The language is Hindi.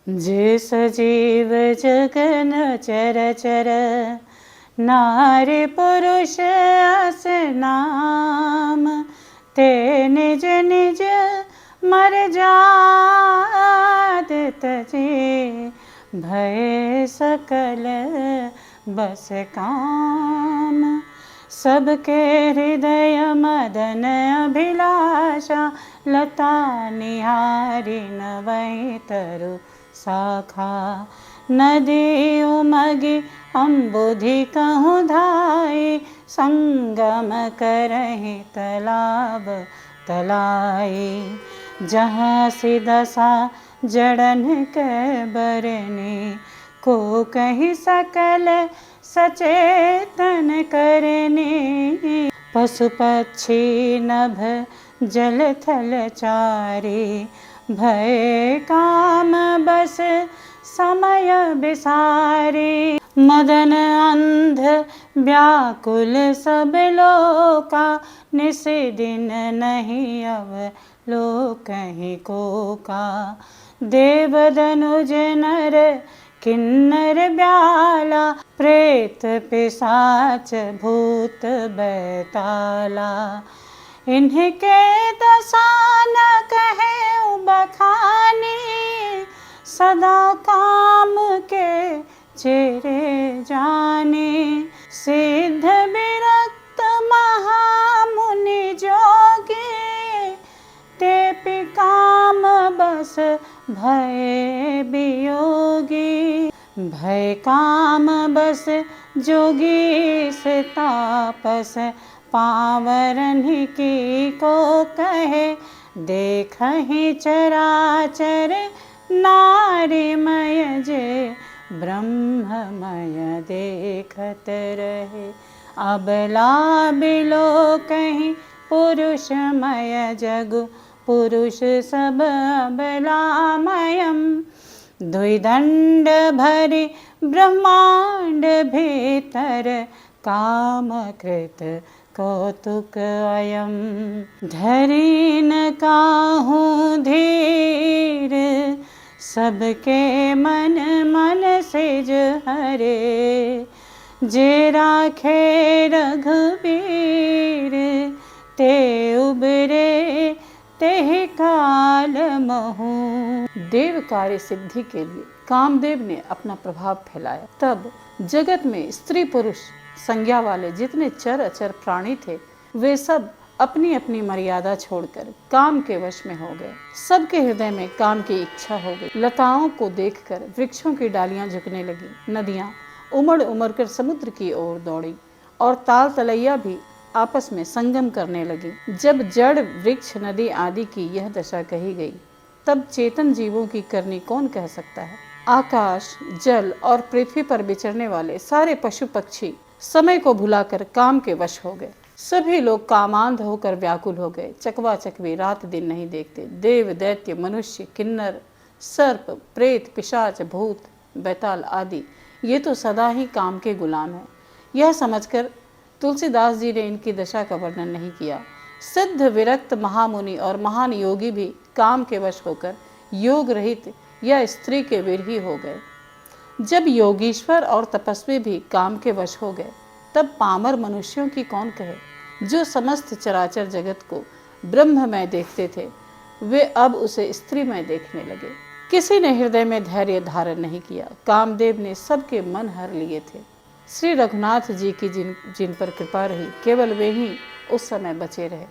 जे सजीव जगन चरचर, नारी पुरुष अस नाम, ते निज निज मर जात तजे, भय सकल बस काम। सबके हृदय मदन अभिलाषा, लता निहारी न वही तरु शाखा। नदी उमगी अम्बुधि कहूँ धाई, संगम करहि तालाब तलाई। जहाँ सी दशा जड़न के बरनी, को कही सकल सचेतन करनी। पशु पक्षी नभ जल थल चारी, भय काम बस समय बिसारी। मदन अंध व्याकुल सब लोका, निस दिन नहीं अब लोकहि कोका। देव दनुज नर किन्नर ब्याला, प्रेत पिशाच भूत बैताला। इनके दशा न कहे बखानी, सदा काम के चेरे जाने। सिद्ध विरक्त महामुनि जोगी, ते काम बस भय वियोगी। भय काम बस जोगी से तापस, पावरन की को कहे देखहि चराचर। नारीमय जे ब्रह्ममय देखत रहे, अबला बिलो कहीं पुरुषमय जगु। पुरुष सब अबलामयम्, द्विदंड भरी ब्रह्मांड भीतर, काम कृत कौतुक अयम। धरी न काहूँ धीर, सबके मन मन सिज हरे। जे राखे रघुबीर, ते उबरे ते काल महू। देव कार्य सिद्धि के लिए कामदेव ने अपना प्रभाव फैलाया। तब जगत में स्त्री पुरुष संज्ञा वाले जितने चर अचर प्राणी थे, वे सब अपनी अपनी मर्यादा छोड़कर काम के वश में हो गए। सबके हृदय में काम की इच्छा हो गई। लताओं को देखकर वृक्षों की डालियां झुकने लगी। नदियां उमड़ उमड़ कर समुद्र की ओर दौड़ी और ताल तलैया भी आपस में संगम करने लगी। जब जड़ वृक्ष नदी आदि की यह दशा कही गई, तब चेतन जीवों की करनी कौन कह सकता है। आकाश, जल और पृथ्वी पर विचरने वाले सारे पशु पक्षी समय को भुलाकर काम के वश हो गए। सभी लोग कामांध होकर व्याकुल हो गए। चकवा चकवी रात दिन नहीं देखते। देव, दैत्य, मनुष्य, किन्नर, सर्प, प्रेत, पिशाच, भूत, बैताल आदि ये तो सदा ही काम के गुलाम हैं। यह समझकर तुलसीदास जी ने इनकी दशा का वर्णन नहीं किया। सिद्ध विरक्त महामुनि और महान योगी भी काम के वश होकर योग रहित या स्त्री के विरही हो गए। जब योगीश्वर और तपस्वी भी काम के वश हो गए, तब पामर मनुष्यों की कौन कहे। जो समस्त चराचर जगत को ब्रह्ममय देखते थे, वे अब उसे स्त्रीमय देखने लगे। किसी ने हृदय में धैर्य धारण नहीं किया। कामदेव ने सबके मन हर लिए थे। श्री रघुनाथ जी की जिन पर कृपा रही, केवल वे ही उस समय बचे रहे।